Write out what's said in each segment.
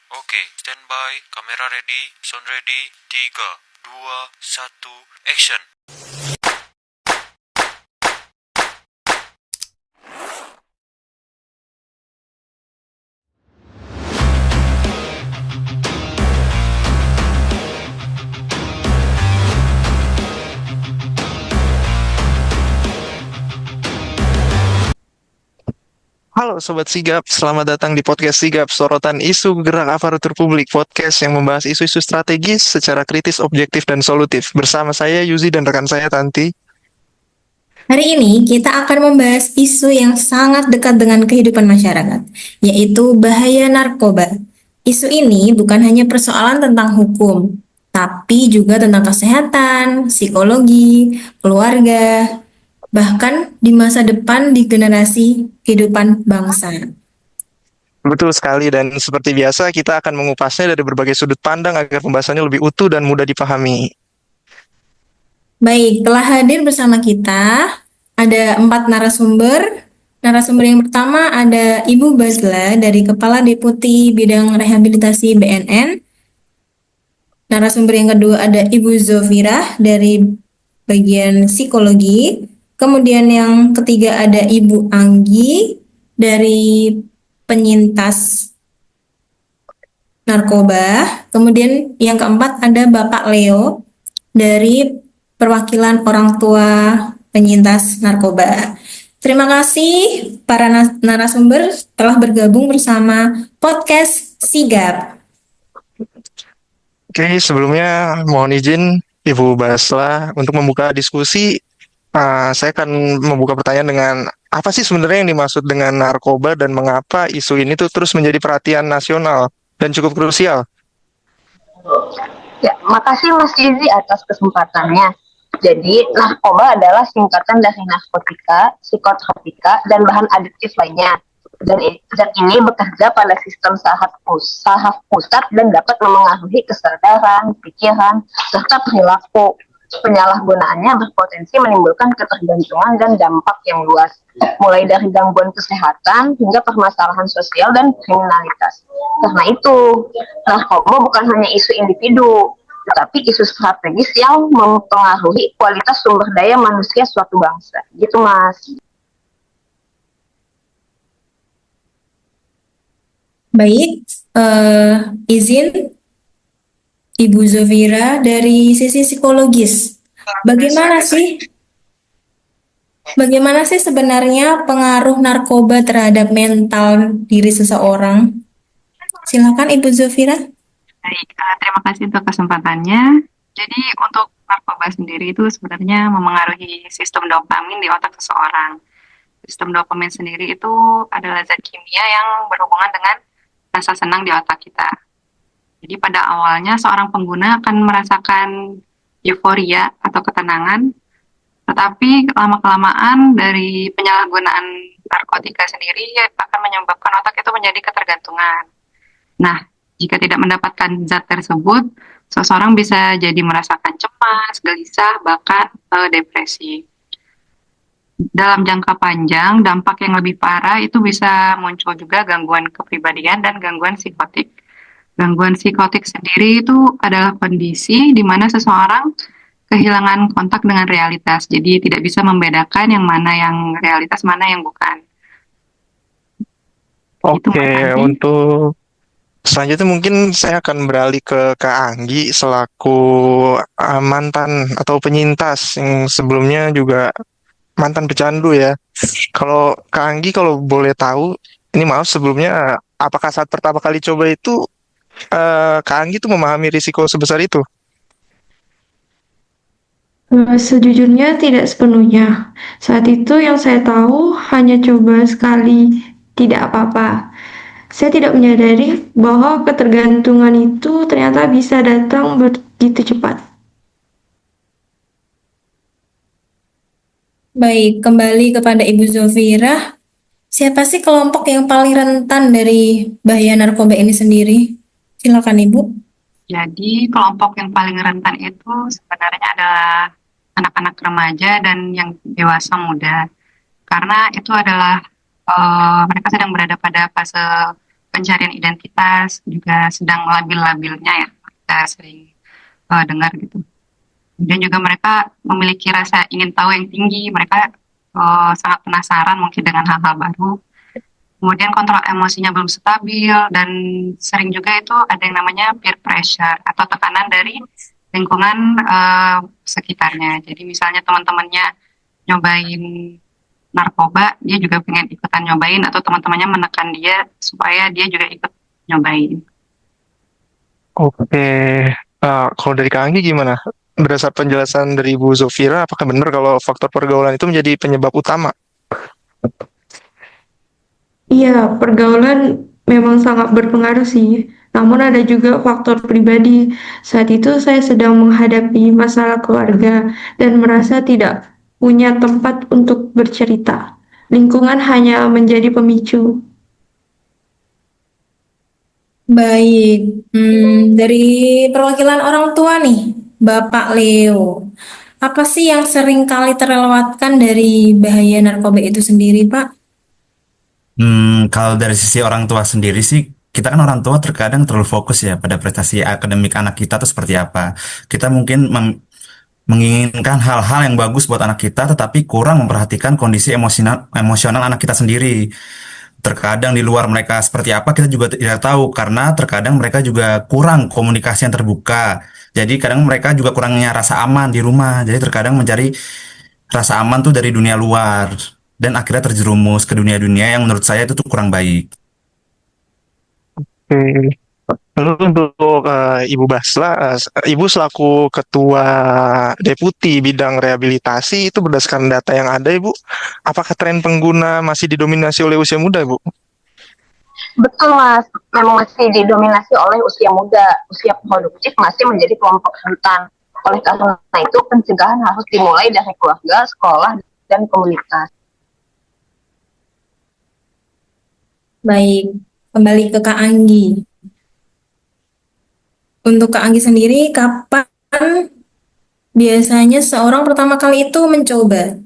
Oke, standby, kamera ready, sound ready, 3, 2, 1, action. Halo Sobat Sigap, selamat datang di podcast Sigap, sorotan isu gerak aparatur publik, podcast yang membahas isu-isu strategis secara kritis, objektif, dan solutif. Bersama saya Yuzi dan rekan saya Tanti. Hari ini kita akan membahas isu yang sangat dekat dengan kehidupan masyarakat, yaitu bahaya narkoba. Isu ini bukan hanya persoalan tentang hukum, tapi juga tentang kesehatan, psikologi, keluarga, bahkan di masa depan di generasi kehidupan bangsa. Betul sekali, dan seperti biasa kita akan mengupasnya dari berbagai sudut pandang agar pembahasannya lebih utuh dan mudah dipahami. Baik, telah hadir bersama kita ada 4 narasumber. Narasumber yang pertama ada Ibu Bazla dari Kepala Deputi Bidang Rehabilitasi BNN. Narasumber yang kedua ada Ibu Zofira dari bagian psikologi. Kemudian yang ketiga ada Ibu Anggi dari penyintas narkoba. Kemudian yang keempat ada Bapak Leo dari perwakilan orang tua penyintas narkoba. Terima kasih para narasumber telah bergabung bersama podcast Sigap. Oke, sebelumnya mohon izin Ibu Basla untuk membuka diskusi. Saya akan membuka pertanyaan dengan apa sih sebenarnya yang dimaksud dengan narkoba dan mengapa isu ini tuh terus menjadi perhatian nasional dan cukup krusial. Ya, makasih Mas Gizi atas kesempatannya. Jadi, narkoba adalah singkatan dari narkotika, psikotropika, dan bahan adiktif lainnya. Dan zat ini bekerja pada sistem saraf pusat dan dapat memengaruhi kesadaran, pikiran, serta perilaku. Penyalahgunaannya berpotensi menimbulkan ketergantungan dan dampak yang luas, mulai dari gangguan kesehatan hingga permasalahan sosial dan kriminalitas. Karena itu, narkoba bukan hanya isu individu, tetapi isu strategis yang mempengaruhi kualitas sumber daya manusia suatu bangsa. Gitu, Mas. Baik, izin Ibu Zofira dari sisi psikologis. Bagaimana sih Bagaimana sih sebenarnya pengaruh narkoba terhadap mental diri seseorang? Silakan Ibu Zofira. Baik, terima kasih untuk kesempatannya. Jadi untuk narkoba sendiri itu sebenarnya memengaruhi sistem dopamin di otak seseorang. Sistem dopamin sendiri itu adalah zat kimia yang berhubungan dengan rasa senang di otak kita. Jadi pada awalnya seorang pengguna akan merasakan euforia atau ketenangan, tetapi lama-kelamaan dari penyalahgunaan narkotika sendiri akan menyebabkan otak itu menjadi ketergantungan. Nah, jika tidak mendapatkan zat tersebut, seseorang bisa jadi merasakan cemas, gelisah, bahkan depresi. Dalam jangka panjang, dampak yang lebih parah itu bisa muncul juga gangguan kepribadian dan gangguan psikotik. Gangguan psikotik sendiri itu adalah kondisi di mana seseorang kehilangan kontak dengan realitas. Jadi tidak bisa membedakan yang mana yang realitas, mana yang bukan. Itu Mbak Oke, Tanti. untuk selanjutnya mungkin saya akan beralih ke Kak Anggi selaku mantan atau penyintas yang sebelumnya juga mantan pecandu ya. Kalau Kak Anggi kalau boleh tahu, ini maaf sebelumnya, apakah saat pertama kali coba itu Kak Anggi tuh memahami risiko sebesar itu? Sejujurnya tidak sepenuhnya. Saat itu yang saya tahu hanya coba sekali, tidak apa-apa. Saya tidak menyadari bahwa ketergantungan itu ternyata bisa datang begitu cepat. Baik, kembali kepada Ibu Zofira. Siapa sih kelompok yang paling rentan dari bahaya narkoba ini sendiri? Silakan Ibu. Jadi kelompok yang paling rentan itu sebenarnya adalah anak-anak remaja dan yang dewasa muda. Karena itu adalah mereka sedang berada pada fase pencarian identitas, juga sedang labil-labilnya ya, kita sering dengar gitu. Kemudian juga mereka memiliki rasa ingin tahu yang tinggi, mereka sangat penasaran mungkin dengan hal-hal baru. Kemudian kontrol emosinya belum stabil dan sering juga itu ada yang namanya peer pressure atau tekanan dari lingkungan sekitarnya. Jadi misalnya teman-temannya nyobain narkoba, dia juga pengen ikutan nyobain atau teman-temannya menekan dia supaya dia juga ikut nyobain. Oke, kalau dari Kak Anggi gimana? Berdasar penjelasan dari Ibu Zofira, apakah benar kalau faktor pergaulan itu menjadi penyebab utama? Iya, pergaulan memang sangat berpengaruh sih. Namun ada juga faktor pribadi. Saat itu saya sedang menghadapi masalah keluarga dan merasa tidak punya tempat untuk bercerita. Lingkungan hanya menjadi pemicu. Baik, dari perwakilan orang tua nih, Bapak Leo. Apa sih yang sering kali terlewatkan dari bahaya narkoba itu sendiri, Pak? Kalau dari sisi orang tua sendiri sih, kita kan orang tua terkadang terlalu fokus ya pada prestasi akademik anak kita tuh seperti apa. Kita mungkin menginginkan hal-hal yang bagus buat anak kita, tetapi kurang memperhatikan kondisi emosional emosional anak kita sendiri. Terkadang di luar mereka seperti apa kita juga tidak tahu karena terkadang mereka juga kurang komunikasi yang terbuka. Jadi kadang mereka juga kurangnya rasa aman di rumah. Jadi terkadang mencari rasa aman tuh dari dunia luar dan akhirnya terjerumus ke dunia-dunia yang menurut saya itu tuh kurang baik. Oke. Lalu untuk Ibu Basla, Ibu selaku Ketua Deputi Bidang Rehabilitasi itu berdasarkan data yang ada, Ibu, apakah tren pengguna masih didominasi oleh usia muda, Ibu? Betul Mas, memang masih didominasi oleh usia muda, usia produktif masih menjadi kelompok rentan. Oleh karena itu pencegahan harus dimulai dari keluarga, sekolah, dan komunitas. Baik, kembali ke Kak Anggi. Untuk Kak Anggi sendiri, kapan biasanya seorang pertama kali itu mencoba?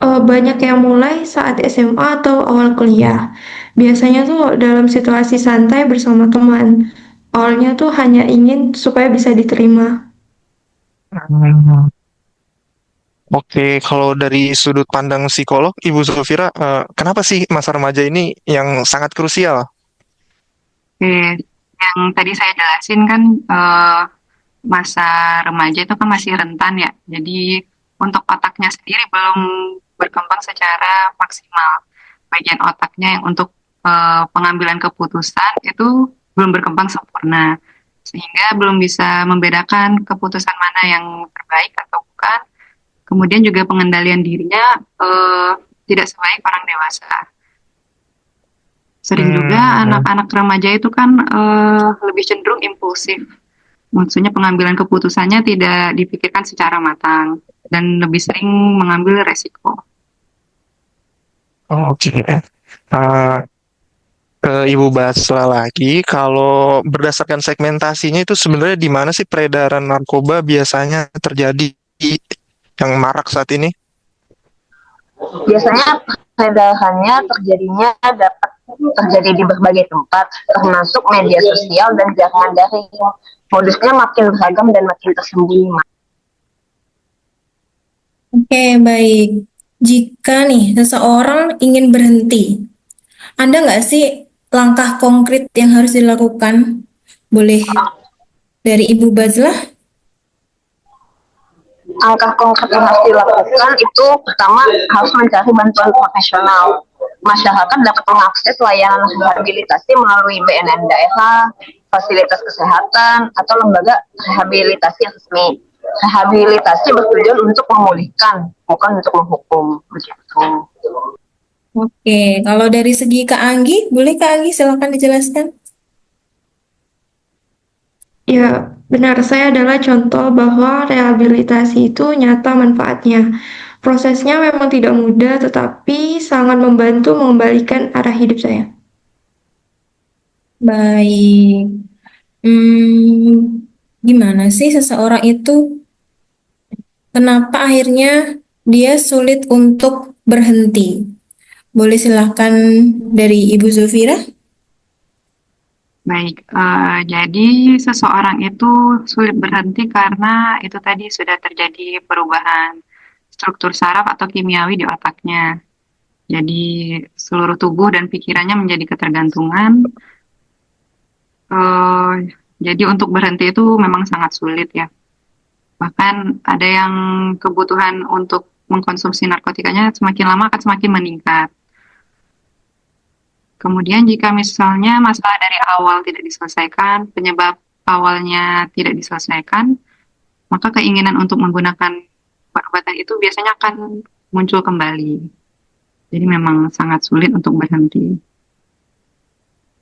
Banyak yang mulai saat SMA atau awal kuliah. Biasanya tuh dalam situasi santai bersama teman. Awalnya tuh hanya ingin supaya bisa diterima. Hmm. Oke, kalau dari sudut pandang psikolog, Ibu Zofira, kenapa sih masa remaja ini yang sangat krusial? Oke, yang tadi saya jelasin kan masa remaja itu kan masih rentan ya. Jadi untuk otaknya sendiri belum berkembang secara maksimal. Bagian otaknya yang untuk pengambilan keputusan itu belum berkembang sempurna. Sehingga belum bisa membedakan keputusan mana yang terbaik atau bukan. Kemudian juga pengendalian dirinya tidak sebaik orang dewasa. Sering juga anak-anak remaja itu kan lebih cenderung impulsif. Maksudnya pengambilan keputusannya tidak dipikirkan secara matang dan lebih sering mengambil resiko. Oke. Eh, ke Ibu Basla lagi, kalau berdasarkan segmentasinya itu sebenarnya di mana sih peredaran narkoba biasanya terjadi yang marak saat ini? Biasanya peredarannya terjadinya dapat terjadi di berbagai tempat, termasuk media sosial dan jaringan daring. Modusnya makin beragam dan makin tersembunyi. Oke, baik. Jika nih seseorang ingin berhenti, ada nggak sih langkah konkret yang harus dilakukan? Boleh dari Ibu Bazlah? Langkah konkret yang harus dilakukan itu pertama harus mencari bantuan profesional. Masyarakat dapat mengakses layanan rehabilitasi melalui BNN daerah, fasilitas kesehatan, atau lembaga rehabilitasi resmi. Rehabilitasi bertujuan untuk memulihkan, bukan untuk menghukum. Begitu. Oke, kalau dari segi Kak Anggi, boleh Kak Anggi silakan dijelaskan? Ya, benar, saya adalah contoh bahwa rehabilitasi itu nyata manfaatnya. Prosesnya memang tidak mudah, tetapi sangat membantu mengembalikan arah hidup saya. Baik. Gimana sih seseorang itu? Kenapa akhirnya dia sulit untuk berhenti? Boleh silahkan dari Ibu Zofira. Baik, jadi seseorang itu sulit berhenti karena itu tadi sudah terjadi perubahan struktur saraf atau kimiawi di otaknya. Jadi seluruh tubuh dan pikirannya menjadi ketergantungan. eh, jadi untuk berhenti itu memang sangat sulit ya. Bahkan ada yang kebutuhan untuk mengkonsumsi narkotikanya semakin lama akan semakin meningkat. Kemudian jika misalnya masalah dari awal tidak diselesaikan, penyebab awalnya tidak diselesaikan, maka keinginan untuk menggunakan obat-obatan itu biasanya akan muncul kembali. Jadi memang sangat sulit untuk berhenti.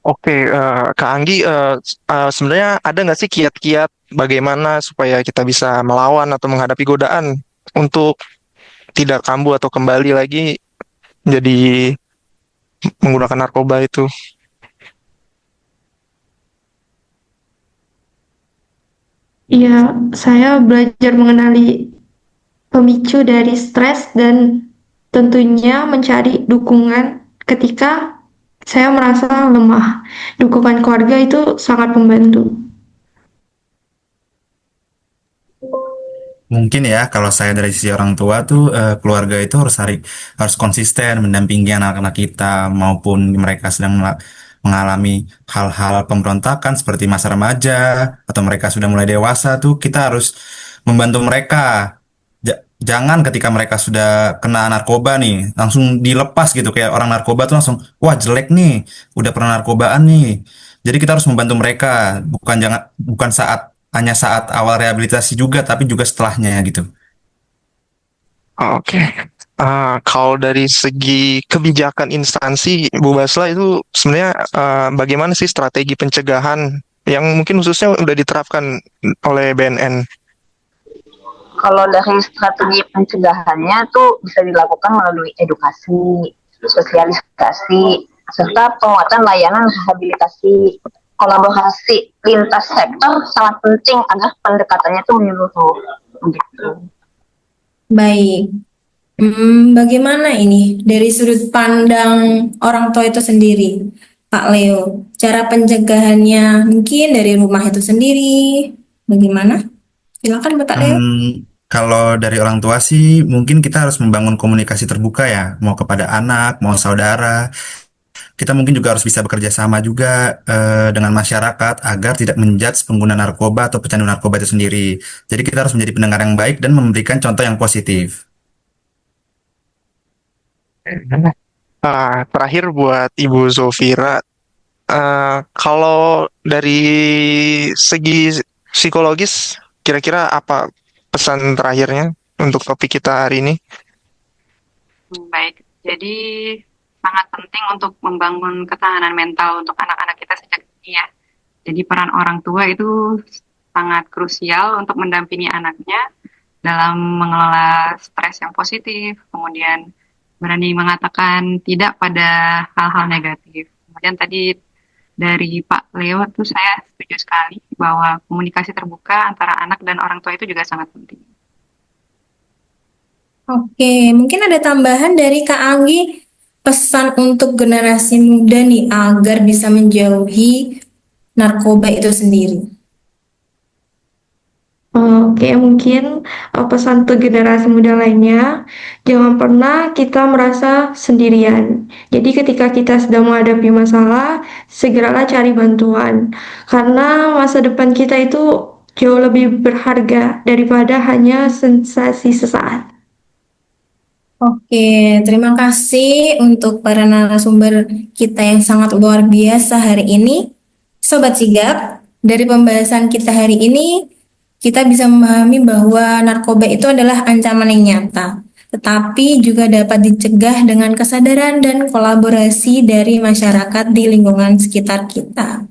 Oke, Kak Anggi, sebenarnya ada nggak sih kiat-kiat bagaimana supaya kita bisa melawan atau menghadapi godaan untuk tidak kambuh atau kembali lagi menjadi menggunakan narkoba itu? Iya, saya belajar mengenali pemicu dari stres dan tentunya mencari dukungan ketika saya merasa lemah. Dukungan keluarga itu sangat membantu. Mungkin ya kalau saya dari sisi orang tua tuh keluarga itu harus konsisten mendampingi anak-anak kita maupun mereka sedang mengalami hal-hal pemberontakan seperti masa remaja atau mereka sudah mulai dewasa tuh kita harus membantu mereka. Jangan ketika mereka sudah kena narkoba nih langsung dilepas gitu kayak orang narkoba tuh langsung wah jelek nih udah pernah narkobaan nih. Jadi kita harus membantu mereka bukan hanya saat awal rehabilitasi juga, tapi juga setelahnya gitu. Oke. Kalau dari segi kebijakan instansi, Bu Basla itu sebenarnya bagaimana sih strategi pencegahan yang mungkin khususnya udah diterapkan oleh BNN? Kalau dari strategi pencegahannya tuh bisa dilakukan melalui edukasi, sosialisasi, serta penguatan layanan rehabilitasi. Kolaborasi lintas sektor sangat penting agar pendekatannya itu menyeluruh. Gitu. Baik. Bagaimana ini dari sudut pandang orang tua itu sendiri, Pak Leo? Cara pencegahannya mungkin dari rumah itu sendiri. Bagaimana? Silakan, Bapak Leo. Kalau dari orang tua sih, mungkin kita harus membangun komunikasi terbuka ya, mau kepada anak, mau saudara. Kita mungkin juga harus bisa bekerja sama juga dengan masyarakat agar tidak menjudge pengguna narkoba atau pecandu narkoba itu sendiri. Jadi kita harus menjadi pendengar yang baik dan memberikan contoh yang positif. Terakhir buat Ibu Zofira, kalau dari segi psikologis, kira-kira apa pesan terakhirnya untuk topik kita hari ini? Baik, jadi sangat penting untuk membangun ketahanan mental untuk anak-anak kita sejak dini ya. Jadi peran orang tua itu sangat krusial untuk mendampingi anaknya dalam mengelola stres yang positif, kemudian berani mengatakan tidak pada hal-hal negatif. Kemudian tadi dari Pak Leo tuh saya setuju sekali bahwa komunikasi terbuka antara anak dan orang tua itu juga sangat penting. Oke, mungkin ada tambahan dari Kak Anggi, pesan untuk generasi muda nih agar bisa menjauhi narkoba itu sendiri. Oke, mungkin pesan untuk generasi muda lainnya, jangan pernah kita merasa sendirian. Jadi ketika kita sedang menghadapi masalah, segeralah cari bantuan. Karena masa depan kita itu jauh lebih berharga daripada hanya sensasi sesaat. Oke, terima kasih untuk para narasumber kita yang sangat luar biasa hari ini. Sobat Sigap, dari pembahasan kita hari ini, kita bisa memahami bahwa narkoba itu adalah ancaman yang nyata, tetapi juga dapat dicegah dengan kesadaran dan kolaborasi dari masyarakat di lingkungan sekitar kita.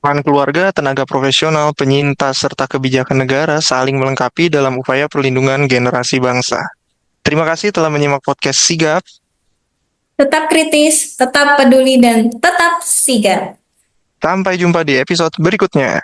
Peran keluarga, tenaga profesional, penyintas, serta kebijakan negara saling melengkapi dalam upaya perlindungan generasi bangsa. Terima kasih telah menyimak podcast Sigap. Tetap kritis, tetap peduli, dan tetap sigap. Sampai jumpa di episode berikutnya.